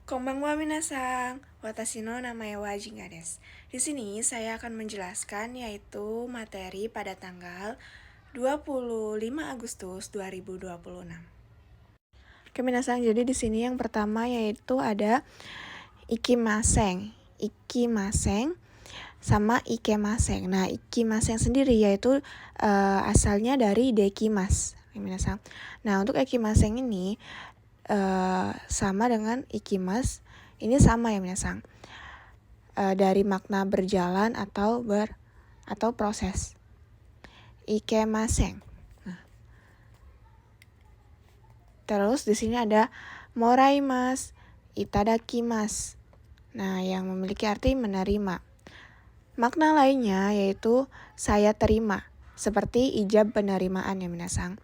Konbanwa minasang, watashi no namae wa Jinga desu. Di sini saya akan menjelaskan yaitu materi pada tanggal 25 Agustus 2026. Oke minasang, jadi di sini yang pertama yaitu ada ikimaseng. Ikimaseng sama ikemaseng. Nah, ikimaseng sendiri yaitu asalnya dari dekimas. Minasang. Nah, untuk ikimaseng ini sama dengan ikimas. Ini sama ya minasang. Dari makna berjalan atau proses. Ikemaseng. Nah. Terus di sini ada moraimasu, itadakimasu. Nah, yang memiliki arti menerima. Makna lainnya yaitu saya terima, seperti ijab penerimaan ya minasang.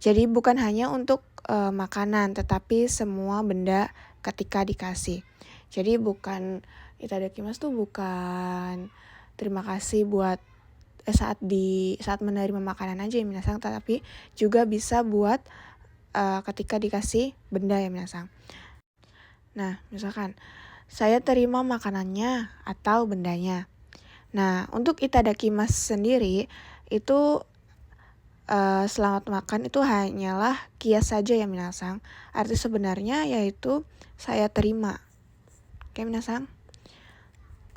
Jadi bukan hanya untuk makanan, tetapi semua benda ketika dikasih. Jadi bukan itadakimasu tuh bukan terima kasih buat saat menerima makanan aja ya minasang, tetapi juga bisa buat ketika dikasih benda ya minasang. Nah, misalkan saya terima makanannya atau bendanya. Nah, untuk itadakimasu sendiri itu selamat makan itu hanyalah kias saja ya minasang. Arti sebenarnya yaitu saya terima. Oke minasang.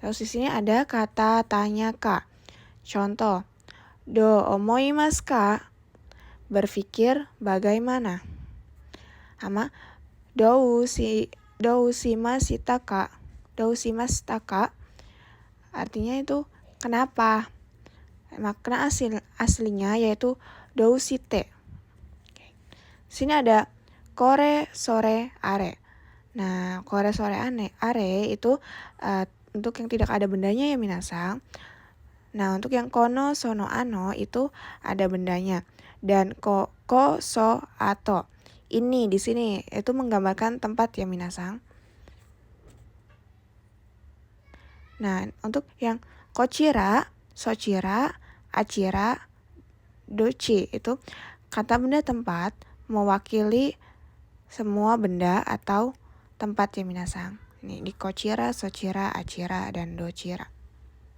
Terus di sini ada kata tanya ka. Contoh, do omoimasu ka? Berpikir bagaimana? Sama dou shimashita ka? Dou shimashita ka? Artinya itu kenapa? Makna aslinya yaitu dou shite. Sini ada kore sore are. Nah, kore sore are itu untuk yang tidak ada bendanya ya minasang. Nah, untuk yang kono sono ano itu ada bendanya. Dan ko so ato. Ini di sini itu menggambarkan tempat ya minasang. Nah, untuk yang kochira, sochira, achira, dochi itu kata benda tempat mewakili semua benda atau tempat ya minasang. Ini di kochira, sochira, achira, dan dochira.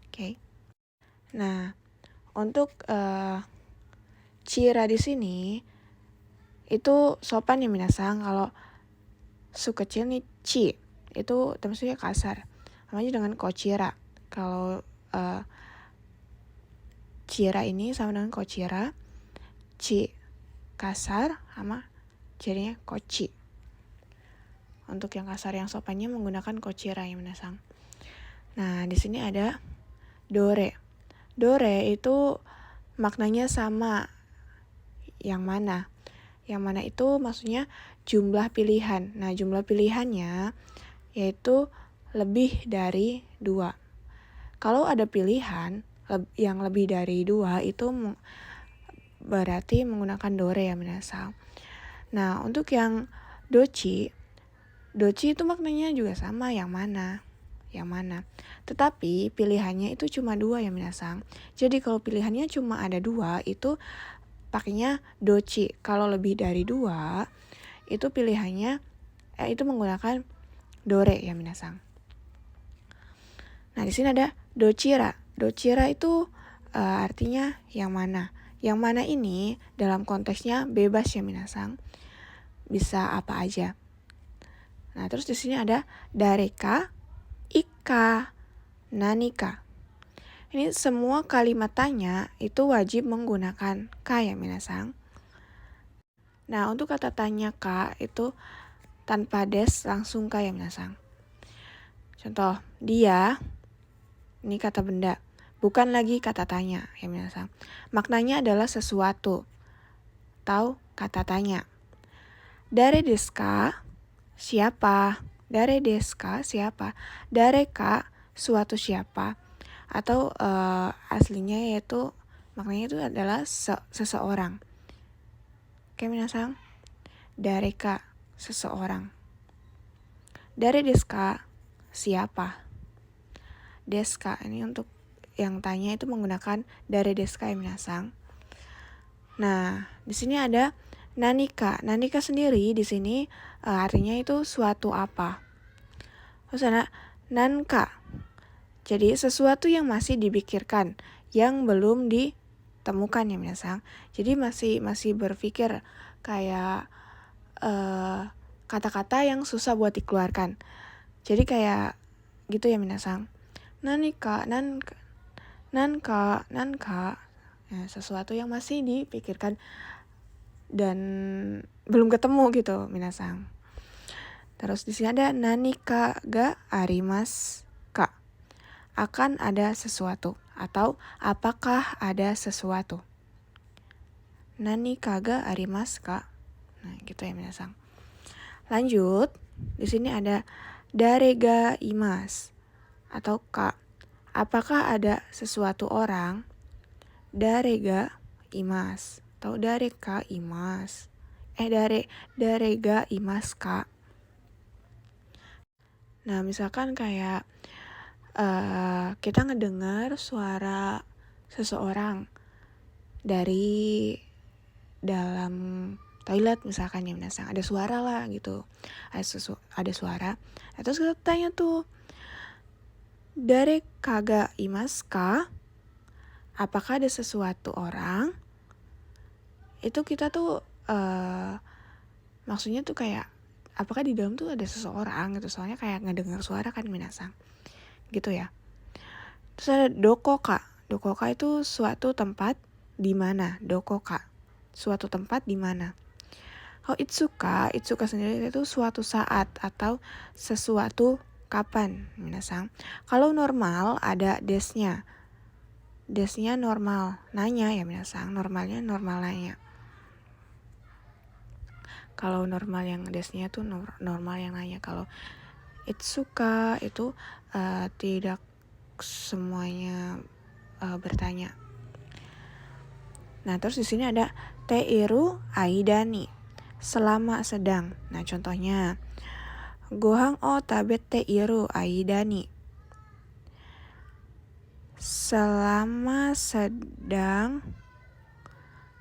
Oke. Nah, untuk chira di sini itu sopan ya minasang. Kalau su kecil nih chi itu maksudnya kasar. Sama aja dengan kochira. Kalau chira ini sama dengan kochira. Chi kasar sama jadinya kochi. Untuk yang kasar yang sopannya menggunakan kochira ya minasang. Nah, di sini ada dore. Dore itu maknanya sama. Yang mana? Yang mana itu maksudnya jumlah pilihan. Nah, jumlah pilihannya yaitu lebih dari 2. Kalau ada pilihan yang lebih dari 2 itu berarti menggunakan dore ya minasang. Nah, untuk yang dochi itu maknanya juga sama, yang mana. Tetapi pilihannya itu cuma 2 ya minasang. Jadi kalau pilihannya cuma ada 2 itu pakainya dochi. Kalau lebih dari 2 itu pilihannya itu menggunakan dore ya minasang. Nah, di sini ada dochira. Dochira itu artinya yang mana. Yang mana ini dalam konteksnya bebas ya minasang. Bisa apa aja. Nah, terus di sini ada dareka, ika, nanika. Ini semua kalimat tanya itu wajib menggunakan ka ya minasang. Nah, untuk kata tanya ka itu tanpa des langsung ka ya minasang. Contoh, dia, ini kata benda, bukan lagi kata tanya ya minasang. Maknanya adalah sesuatu atau kata tanya. Dare desu ka? Siapa? Dare desu ka? Siapa? Dareka suatu siapa? Atau aslinya yaitu maknanya itu adalah seseorang. Oke minasang. Dareka seseorang. Dare desu ka? Siapa? Desu ka ini untuk yang tanya itu menggunakan dare desu ka ya minasang. Nah, di sini ada nanika. Nanika sendiri di sini artinya itu suatu apa. Terus ada nanka. Jadi sesuatu yang masih dipikirkan, yang belum ditemukan ya minasang. Jadi masih berpikir kayak kata-kata yang susah buat dikeluarkan. Jadi kayak gitu ya minasang. Nanika, nanka. Ya, sesuatu yang masih dipikirkan dan belum ketemu gitu minasang. Terus di sini ada nanika ga arimas ka. Akan ada sesuatu atau apakah ada sesuatu. Nanika ga arimas ka. Nah, gitu ya minasang. Lanjut, di sini ada dare ga imas atau ka. Apakah ada sesuatu orang? Dare ga imas atau dare ka imas. Dare ga imas ka. Nah, misalkan kayak kita ngedengar suara seseorang dari dalam toilet misalkan ya minasang, ada suara lah gitu, ada suara. Terus kita tanya tuh, dare kaga imas ka? Apakah ada sesuatu orang? Itu kita tuh maksudnya tuh kayak apakah di dalam tuh ada seseorang gitu, soalnya kayak ngedengar suara kan minasang gitu ya. Terus ada dokoka. Dokoka itu suatu tempat di mana. Dokoka, suatu tempat di mana. Kalau itsuka sendiri itu suatu saat atau sesuatu kapan minasang. Kalau normal ada desnya. Desnya normal, nanya ya minasang, normalnya normal nanya. Kalau normal yang desnya tuh normal yang nanya. Kalau itsuka itu tidak semuanya bertanya. Nah, terus di sini ada teiru aidani, selama sedang. Nah, contohnya gohang o tabet teiru aidani, selama sedang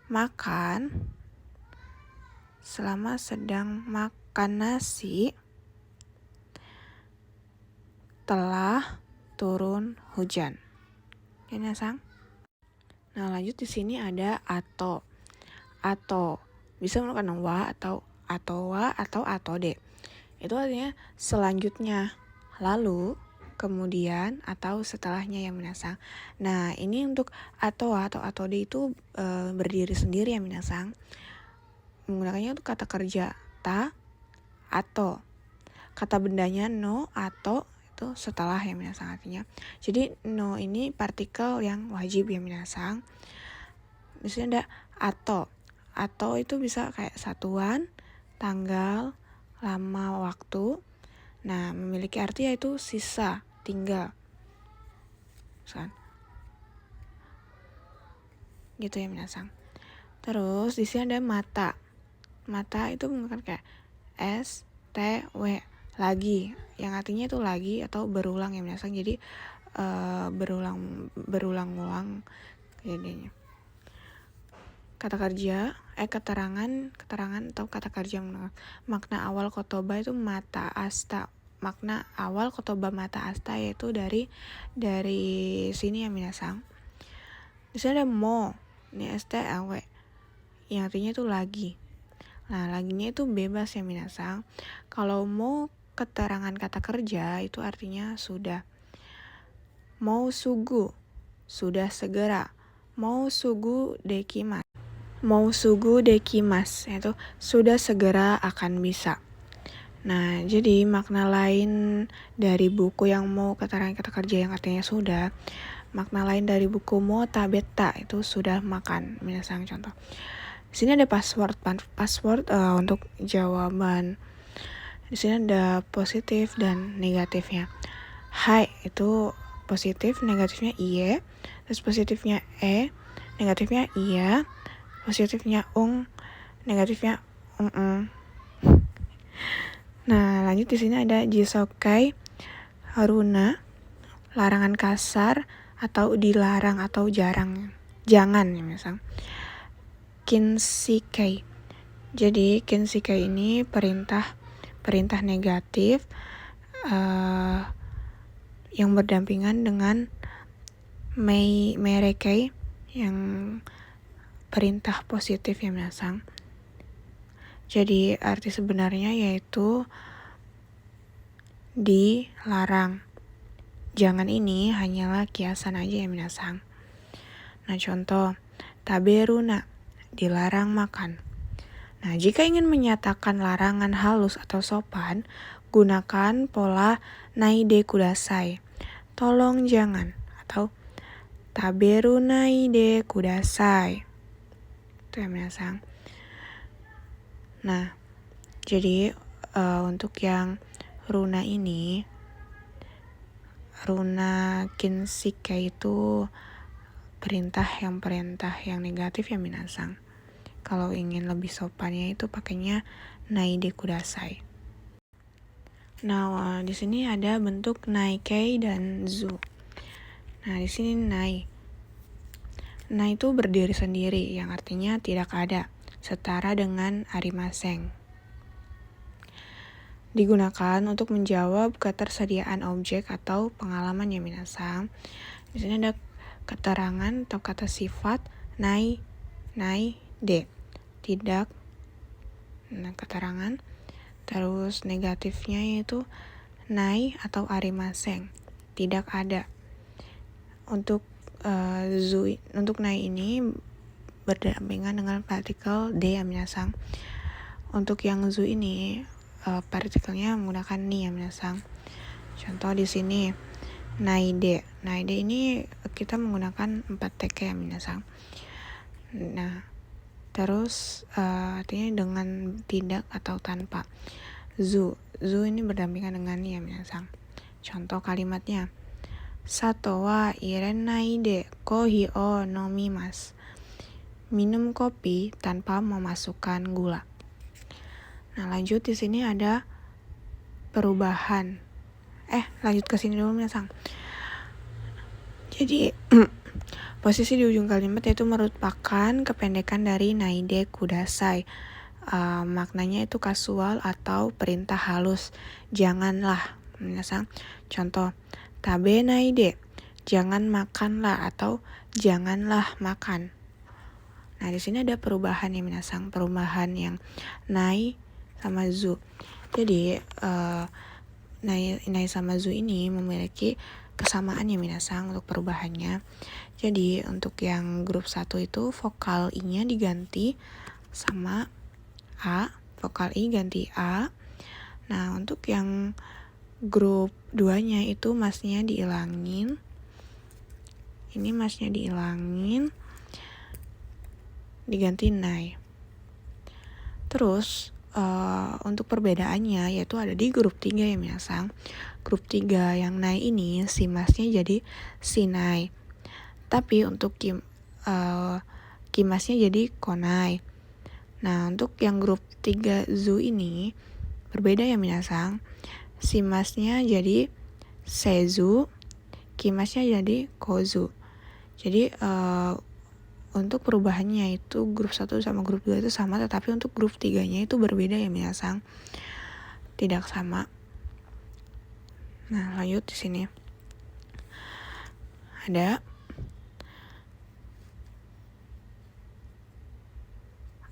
makan nasi telah turun hujan. Ini sang. Nah, lanjut di sini ada atau bisa menggunakan wa atau de. Itu artinya selanjutnya, lalu, kemudian atau setelahnya ya minasang. Nah, ini untuk atau de itu berdiri sendiri ya minasang. Menggunakannya untuk kata kerja ta atau. Kata bendanya no atau itu setelah ya minasang artinya. Jadi no ini partikel yang wajib ya minasang. Di sini ada atau. Atau itu bisa kayak satuan, tanggal, lama waktu. Nah, memiliki arti yaitu sisa, tinggal. Misalkan. Gitu ya minasang. Terus di sini ada mata. Mata itu menggunakan kayak S, T, W, lagi. Yang artinya itu lagi atau berulang ya minasang. Jadi berulang-ulang kejadiannya. Kata kerja, keterangan atau kata kerja makna awal kotoba itu mata asta. Makna awal kotoba mata asta yaitu dari sini ya minasang. Di sini ada mo, ini STLW, yang artinya itu lagi. Nah, laginya itu bebas ya minasang. Kalau mo keterangan kata kerja itu artinya sudah. Mau sugu, sudah segera. Mau sugu dekimas. Mau sugu dekimas, itu sudah segera akan bisa. Nah, jadi makna lain dari buku yang mau keterangan kata kerja yang artinya sudah. Makna lain dari buku mo tabeta itu sudah makan. Minasang contoh. Di sini ada password untuk jawaban. Di sini ada positif dan negatifnya. Hai itu positif, negatifnya iye. Terus positifnya negatifnya iya. Positifnya negatifnya Nah, lanjut di sini ada jisokai haruna, larangan kasar atau dilarang atau jangan ya misal. Kinsikai. Jadi kinsikai ini perintah negatif yang berdampingan dengan merekei yang perintah positif ya minasang. Jadi arti sebenarnya yaitu dilarang. Jangan ini hanyalah kiasan aja ya minasang. Nah contoh, taberuna, dilarang makan. Nah jika ingin menyatakan larangan halus atau sopan, gunakan pola naide kudasai. Tolong jangan atau taberu naide kudasai. Itu ya minasang. Nah, jadi untuk yang runa ini, runa kinsika itu perintah yang negatif ya minasang. Kalau ingin lebih sopannya itu pakainya naide kudasai. Nah, di sini ada bentuk naikei dan zu. Nah, di sini nai. Nai itu berdiri sendiri, yang artinya tidak ada, setara dengan arimaseng. Digunakan untuk menjawab ketersediaan objek atau pengalaman ya minasang. Di sini ada keterangan atau kata sifat nai de. Tidak. Nah, keterangan. Terus negatifnya yaitu nai atau arimaseng. Tidak ada. Untuk untuk nai ini berdampingan dengan partikel de ya minasang. Untuk yang zu ini partikelnya menggunakan ni ya minasang. Contoh di sini naide. Naide ini kita menggunakan 4 teke ya minasang. Nah, terus artinya dengan tidak atau tanpa. Zu ini berdampingan dengan ni ya minasang. Contoh kalimatnya. Sato wa irenai de kohi o nomimasu. Minum kopi tanpa memasukkan gula. Nah, lanjut di sini ada perubahan. Lanjut ke sini dulu minasang. Jadi posisi di ujung kalimat yaitu merupakan kependekan dari naide kudasai. Maknanya itu kasual atau perintah halus. Janganlah minasang. Contoh, tabe naide, jangan makanlah atau janganlah makan. Nah, di sini ada perubahan ya minasang, perubahan yang nai sama zu. Jadi nai sama zu ini memiliki kesamaan ya minasang untuk perubahannya. Jadi untuk yang grup 1 itu vokal i-nya diganti sama a, vokal i ganti a. Nah, untuk yang grup 2-nya itu masnya diilangin. Ini masnya diilangin, diganti nai. Terus untuk perbedaannya yaitu ada di grup 3 ya minasang. Grup 3 yang nai ini si masnya jadi si nai. Tapi untuk kimasnya jadi konai. Nah, untuk yang grup 3 zu ini berbeda ya minasang. Si masnya jadi sezu, kimasnya jadi kozu. Jadi untuk perubahannya itu grup 1 sama grup 2 itu sama, tetapi untuk grup 3-nya itu berbeda ya minasang. Tidak sama. Nah, lanjut di sini. Ada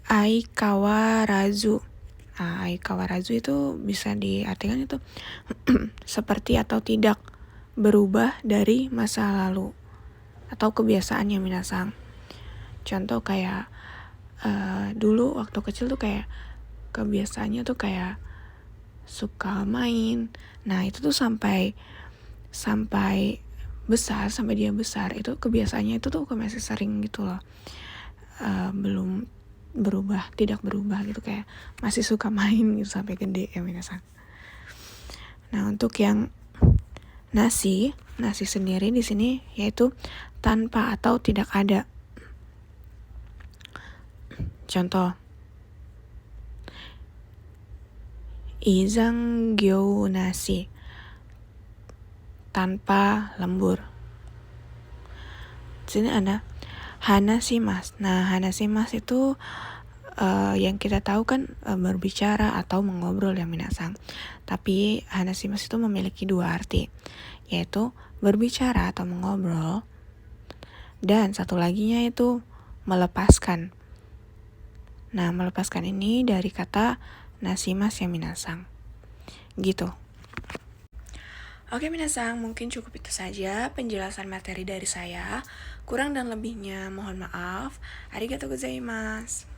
aikawarazu. Nah, aikawarazu itu bisa diartikan itu seperti atau tidak berubah dari masa lalu atau kebiasaannya minasang. Contoh kayak dulu waktu kecil tuh kayak kebiasaannya tuh kayak suka main. Nah, itu tuh sampai besar, sampai dia besar itu kebiasaannya itu tuh masih sering gitu loh. Belum berubah, tidak berubah gitu, kayak masih suka main gitu sampai gede ya minasang. Nah, untuk yang nasi sendiri di sini yaitu tanpa atau tidak ada. Contoh, izang gyou nasi, tanpa lembur. Di sini ada hanashimasu. Nah, hanashimasu itu yang kita tahu kan berbicara atau mengobrol ya minasang. Tapi hanashimasu itu memiliki dua arti, yaitu berbicara atau mengobrol, dan satu laginya itu melepaskan. Nah, melepaskan ini dari kata nashimasu ya minasang. Gitu. Oke minasang, mungkin cukup itu saja penjelasan materi dari saya. Kurang dan lebihnya mohon maaf. Arigatou gozaimasu.